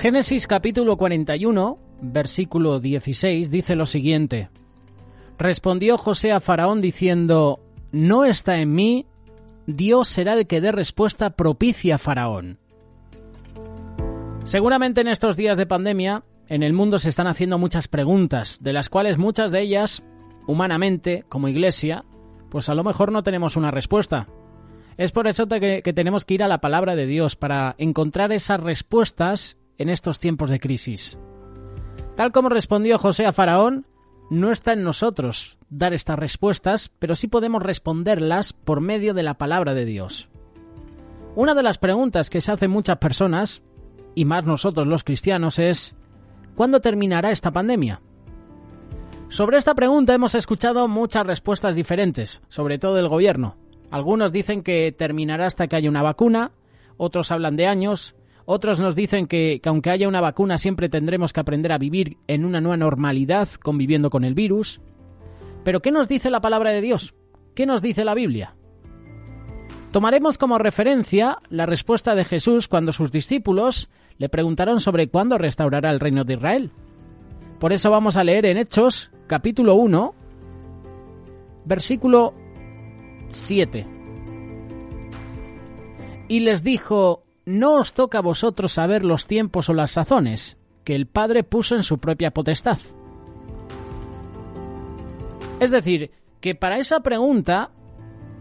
Génesis capítulo 41, versículo 16, dice lo siguiente: Respondió José a Faraón diciendo: No está en mí, Dios será el que dé respuesta propicia a Faraón. Seguramente en estos días de pandemia, en el mundo se están haciendo muchas preguntas, de las cuales muchas de ellas, humanamente, como iglesia, pues a lo mejor no tenemos una respuesta. Es por eso que tenemos que ir a la palabra de Dios para encontrar esas respuestas en estos tiempos de crisis. Tal como respondió José a Faraón, no está en nosotros dar estas respuestas, pero sí podemos responderlas por medio de la palabra de Dios. Una de las preguntas que se hacen muchas personas, y más nosotros los cristianos, es: ¿cuándo terminará esta pandemia? Sobre esta pregunta hemos escuchado muchas respuestas diferentes, sobre todo del gobierno. Algunos dicen que terminará hasta que haya una vacuna, otros hablan de años, otros nos dicen que aunque haya una vacuna siempre tendremos que aprender a vivir en una nueva normalidad conviviendo con el virus. Pero ¿qué nos dice la palabra de Dios? ¿Qué nos dice la Biblia? Tomaremos como referencia la respuesta de Jesús cuando sus discípulos le preguntaron sobre cuándo restaurará el reino de Israel. Por eso vamos a leer en Hechos, capítulo 1, versículo 7. Y les dijo: No os toca a vosotros saber los tiempos o las sazones que el Padre puso en su propia potestad. Es decir, que para esa pregunta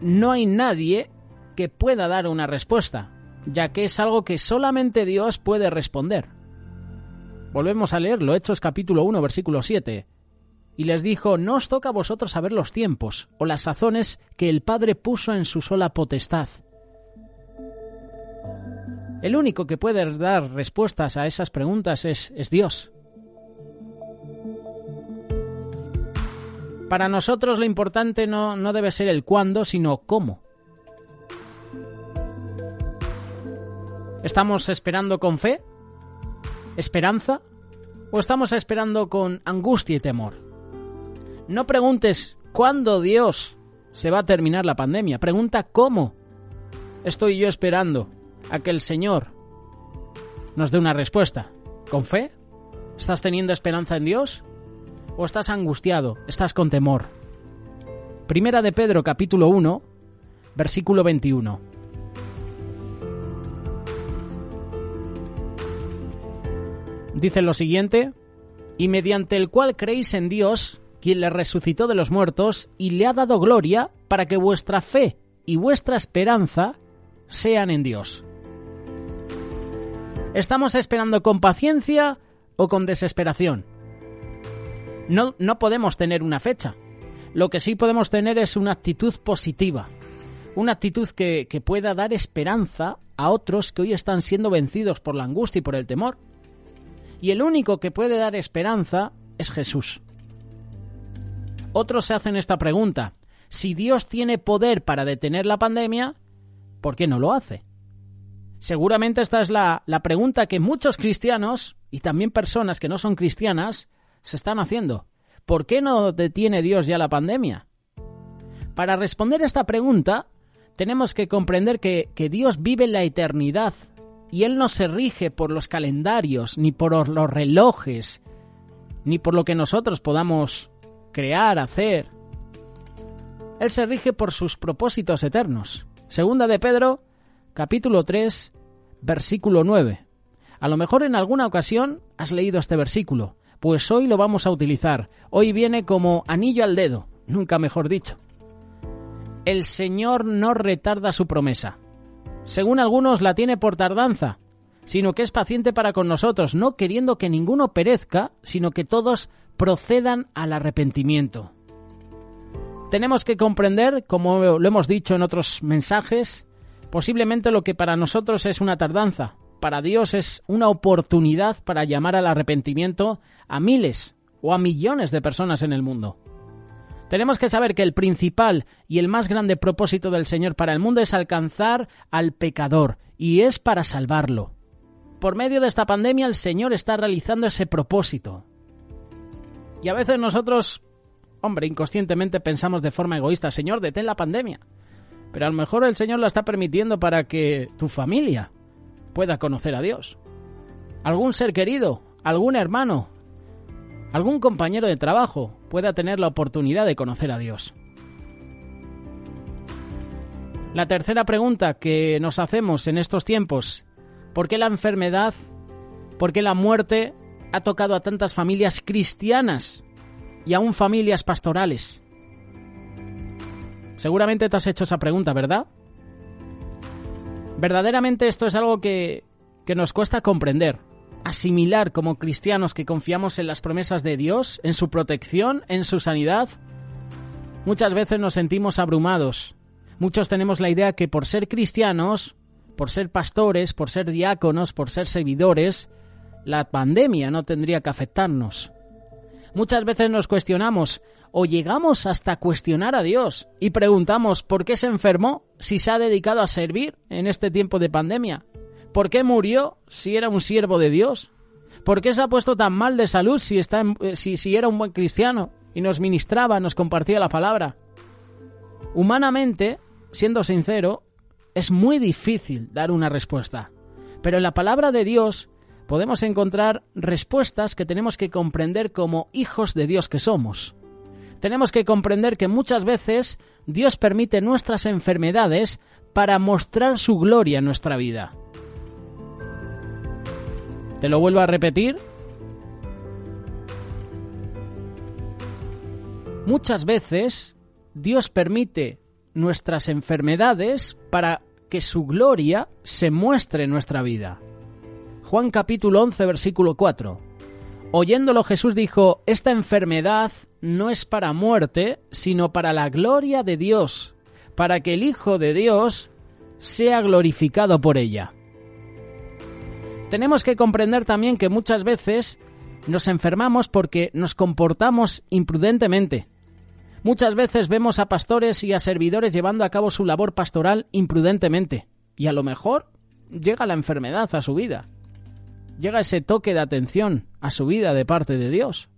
no hay nadie que pueda dar una respuesta, ya que es algo que solamente Dios puede responder. Volvemos a leerlo, Hechos capítulo 1, versículo 7. Y les dijo: No os toca a vosotros saber los tiempos o las sazones que el Padre puso en su sola potestad. El único que puede dar respuestas a esas preguntas es Dios. Para nosotros lo importante no debe ser el cuándo, sino cómo. ¿Estamos esperando con fe, esperanza, o estamos esperando con angustia y temor? No preguntes cuándo Dios se va a terminar la pandemia, pregunta cómo estoy yo esperando a que el Señor nos dé una respuesta. ¿Con fe? ¿Estás teniendo esperanza en Dios? ¿O estás angustiado? ¿Estás con temor? Primera de Pedro, capítulo 1, versículo 21. Dice lo siguiente: y mediante el cual creéis en Dios, quien le resucitó de los muertos y le ha dado gloria, para que vuestra fe y vuestra esperanza sean en Dios. ¿Estamos esperando con paciencia o con desesperación? No podemos tener una fecha. Lo que sí podemos tener es una actitud positiva, una actitud que pueda dar esperanza a otros que hoy están siendo vencidos por la angustia y por el temor. Y el único que puede dar esperanza es Jesús. Otros se hacen esta pregunta: si Dios tiene poder para detener la pandemia, ¿por qué no lo hace? Seguramente esta es la pregunta que muchos cristianos y también personas que no son cristianas se están haciendo. ¿Por qué no detiene Dios ya la pandemia? Para responder a esta pregunta, tenemos que comprender que Dios vive en la eternidad y Él no se rige por los calendarios, ni por los relojes, ni por lo que nosotros podamos crear, hacer. Él se rige por sus propósitos eternos. Segunda de Pedro, capítulo 3, versículo 9. A lo mejor en alguna ocasión has leído este versículo, pues hoy lo vamos a utilizar. Hoy viene como anillo al dedo, nunca mejor dicho. El Señor no retarda su promesa. Según algunos la tiene por tardanza, sino que es paciente para con nosotros, no queriendo que ninguno perezca, sino que todos procedan al arrepentimiento. Tenemos que comprender, como lo hemos dicho en otros mensajes, posiblemente lo que para nosotros es una tardanza, para Dios es una oportunidad para llamar al arrepentimiento a miles o a millones de personas en el mundo. Tenemos que saber que el principal y el más grande propósito del Señor para el mundo es alcanzar al pecador, y es para salvarlo. Por medio de esta pandemia el Señor está realizando ese propósito. Y a veces nosotros, inconscientemente pensamos de forma egoísta: Señor, detén la pandemia. Pero a lo mejor el Señor la está permitiendo para que tu familia pueda conocer a Dios. algún ser querido, algún hermano, algún compañero de trabajo pueda tener la oportunidad de conocer a Dios. La tercera pregunta que nos hacemos en estos tiempos: ¿por qué la enfermedad, por qué la muerte ha tocado a tantas familias cristianas y aún familias pastorales? Seguramente te has hecho esa pregunta, ¿verdad? Verdaderamente esto es algo que nos cuesta comprender, asimilar como cristianos que confiamos en las promesas de Dios, en su protección, en su sanidad. Muchas veces nos sentimos abrumados. Muchos tenemos la idea que por ser cristianos, por ser pastores, por ser diáconos, por ser servidores, la pandemia no tendría que afectarnos. Muchas veces nos cuestionamos o llegamos hasta cuestionar a Dios y preguntamos ¿por qué se enfermó si se ha dedicado a servir en este tiempo de pandemia? ¿Por qué murió si era un siervo de Dios? ¿Por qué se ha puesto tan mal de salud si era un buen cristiano y nos ministraba, nos compartía la palabra? Humanamente, siendo sincero, es muy difícil dar una respuesta. Pero en la palabra de Dios podemos encontrar respuestas que tenemos que comprender como hijos de Dios que somos. Tenemos que comprender que muchas veces Dios permite nuestras enfermedades para mostrar su gloria en nuestra vida. Te lo vuelvo a repetir. Muchas veces Dios permite nuestras enfermedades para que su gloria se muestre en nuestra vida. Juan capítulo 11, versículo 4. Oyéndolo Jesús dijo: esta enfermedad no es para muerte, sino para la gloria de Dios, para que el Hijo de Dios sea glorificado por ella. Tenemos que comprender también que muchas veces nos enfermamos porque nos comportamos imprudentemente. Muchas veces vemos a pastores y a servidores llevando a cabo su labor pastoral imprudentemente. Y a lo mejor llega la enfermedad a su vida. Llega ese toque de atención a su vida de parte de Dios.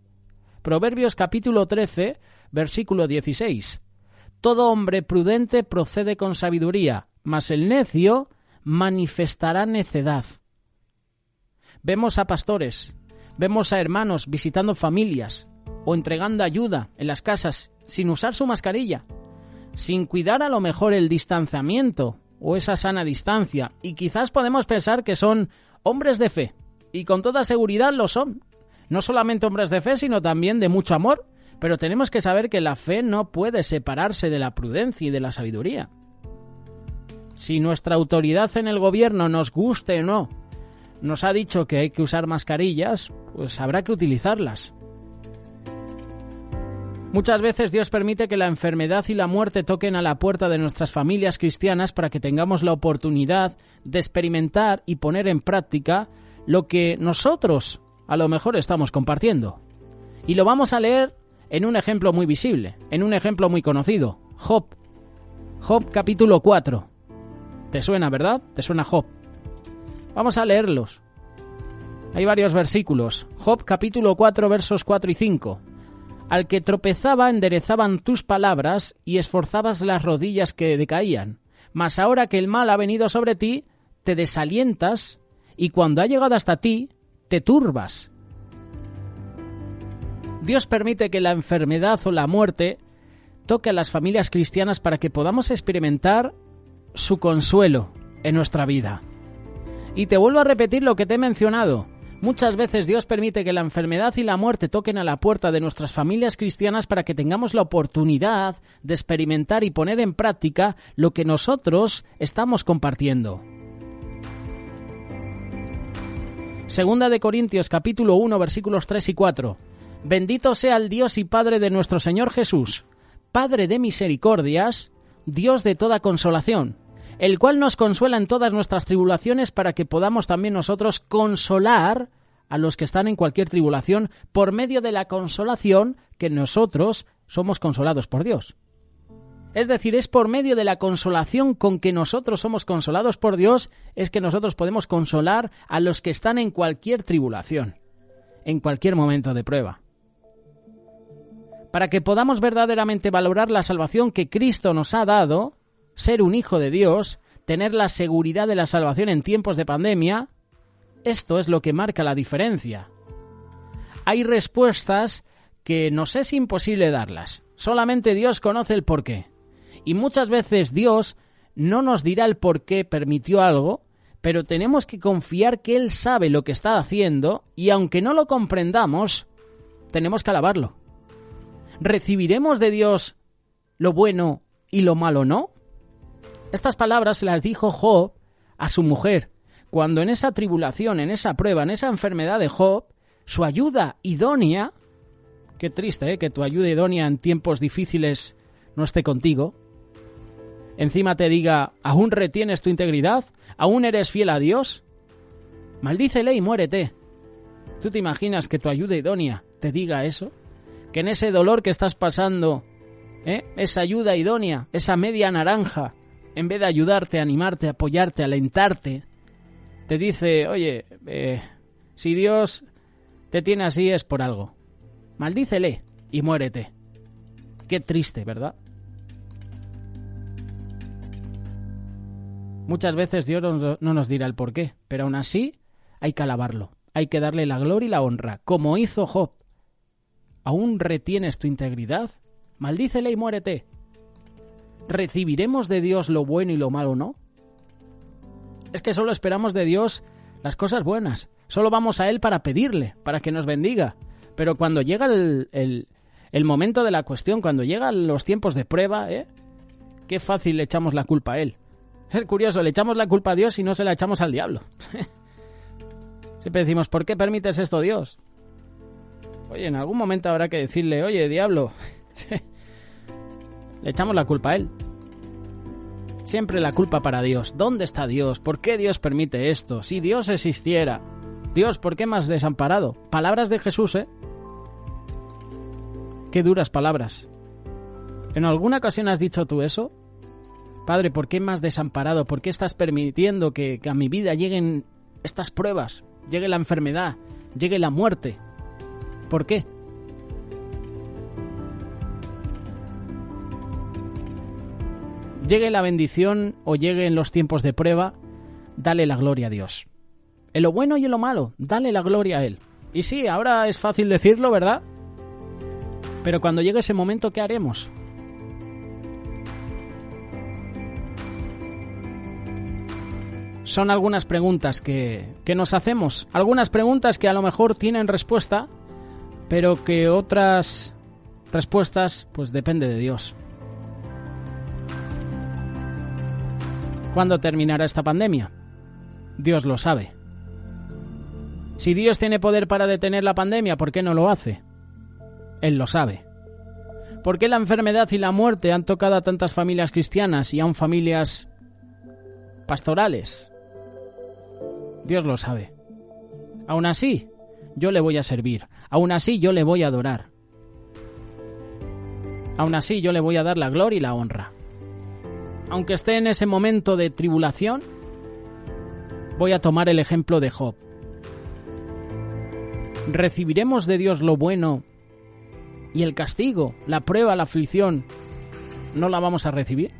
Proverbios capítulo 13, versículo 16. Todo hombre prudente procede con sabiduría, mas el necio manifestará necedad. Vemos a pastores, vemos a hermanos visitando familias o entregando ayuda en las casas sin usar su mascarilla, sin cuidar a lo mejor el distanciamiento o esa sana distancia, y quizás podemos pensar que son hombres de fe, y con toda seguridad lo son. No solamente hombres de fe, sino también de mucho amor, pero tenemos que saber que la fe no puede separarse de la prudencia y de la sabiduría. Si nuestra autoridad en el gobierno, nos guste o no, nos ha dicho que hay que usar mascarillas, pues habrá que utilizarlas. Muchas veces Dios permite que la enfermedad y la muerte toquen a la puerta de nuestras familias cristianas para que tengamos la oportunidad de experimentar y poner en práctica lo que nosotros a lo mejor estamos compartiendo. Y lo vamos a leer en un ejemplo muy visible, en un ejemplo muy conocido, Job. Job capítulo 4. ¿Te suena, verdad? ¿Te suena Job? Vamos a leerlos. Hay varios versículos. Job capítulo 4, versos 4 y 5. Al que tropezaba enderezaban tus palabras y esforzabas las rodillas que decaían. Mas ahora que el mal ha venido sobre ti, te desalientas y cuando ha llegado hasta ti, te turbas. Dios permite que la enfermedad o la muerte toque a las familias cristianas para que podamos experimentar su consuelo en nuestra vida. Y te vuelvo a repetir lo que te he mencionado. Muchas veces Dios permite que la enfermedad y la muerte toquen a la puerta de nuestras familias cristianas para que tengamos la oportunidad de experimentar y poner en práctica lo que nosotros estamos compartiendo. Segunda de Corintios capítulo 1 versículos 3 y 4. Bendito sea el Dios y Padre de nuestro Señor Jesús, Padre de misericordias, Dios de toda consolación, el cual nos consuela en todas nuestras tribulaciones para que podamos también nosotros consolar a los que están en cualquier tribulación por medio de la consolación que nosotros somos consolados por Dios. Es decir, es por medio de la consolación con que nosotros somos consolados por Dios, es que nosotros podemos consolar a los que están en cualquier tribulación, en cualquier momento de prueba. Para que podamos verdaderamente valorar la salvación que Cristo nos ha dado, ser un hijo de Dios, tener la seguridad de la salvación en tiempos de pandemia, esto es lo que marca la diferencia. Hay respuestas que nos es imposible darlas. Solamente Dios conoce el porqué. Y muchas veces Dios no nos dirá el por qué permitió algo, pero tenemos que confiar que Él sabe lo que está haciendo y aunque no lo comprendamos, tenemos que alabarlo. ¿Recibiremos de Dios lo bueno y lo malo no? Estas palabras se las dijo Job a su mujer, cuando en esa tribulación, en esa prueba, en esa enfermedad de Job, su ayuda idónea, qué triste, que tu ayuda idónea en tiempos difíciles no esté contigo, encima te diga, ¿aún retienes tu integridad? ¿Aún eres fiel a Dios? Maldícele y muérete. ¿Tú te imaginas que tu ayuda idónea te diga eso? Que en ese dolor que estás pasando, esa ayuda idónea, esa media naranja, en vez de ayudarte, animarte, apoyarte, alentarte, te dice, oye, si Dios te tiene así es por algo. Maldícele y muérete. Qué triste, ¿verdad? Muchas veces Dios no nos dirá el porqué, pero aún así hay que alabarlo, hay que darle la gloria y la honra, como hizo Job. ¿Aún retienes tu integridad? Maldícele y muérete. ¿Recibiremos de Dios lo bueno y lo malo no? Es que solo esperamos de Dios las cosas buenas, solo vamos a Él para pedirle, para que nos bendiga, pero cuando llega el momento de la cuestión, cuando llegan los tiempos de prueba, qué fácil le echamos la culpa a Él. Es curioso, le echamos la culpa a Dios y no se la echamos al diablo. Siempre decimos, ¿por qué permites esto, Dios? Oye, en algún momento habrá que decirle, oye, diablo, le echamos la culpa a Él. Siempre la culpa para Dios. ¿Dónde está Dios? ¿Por qué Dios permite esto? Si Dios existiera. Dios, ¿por qué me has desamparado? Palabras de Jesús, Qué duras palabras. ¿En alguna ocasión has dicho tú eso? Padre, ¿por qué me has desamparado? ¿Por qué estás permitiendo que a mi vida lleguen estas pruebas? Llegue la enfermedad, llegue la muerte. ¿Por qué? Llegue la bendición o llegue en los tiempos de prueba, dale la gloria a Dios. En lo bueno y en lo malo, dale la gloria a Él. Y sí, ahora es fácil decirlo, ¿verdad? Pero cuando llegue ese momento, ¿qué haremos? Son algunas preguntas que nos hacemos. Algunas preguntas que a lo mejor tienen respuesta, pero que otras respuestas, pues depende de Dios. ¿Cuándo terminará esta pandemia? Dios lo sabe. Si Dios tiene poder para detener la pandemia, ¿por qué no lo hace? Él lo sabe. ¿Por qué la enfermedad y la muerte han tocado a tantas familias cristianas y aún familias pastorales? Dios lo sabe. Aún así, yo le voy a servir. Aún así, yo le voy a adorar. Aún así, yo le voy a dar la gloria y la honra. Aunque esté en ese momento de tribulación, voy a tomar el ejemplo de Job. ¿Recibiremos de Dios lo bueno y el castigo, la prueba, la aflicción, no la vamos a recibir?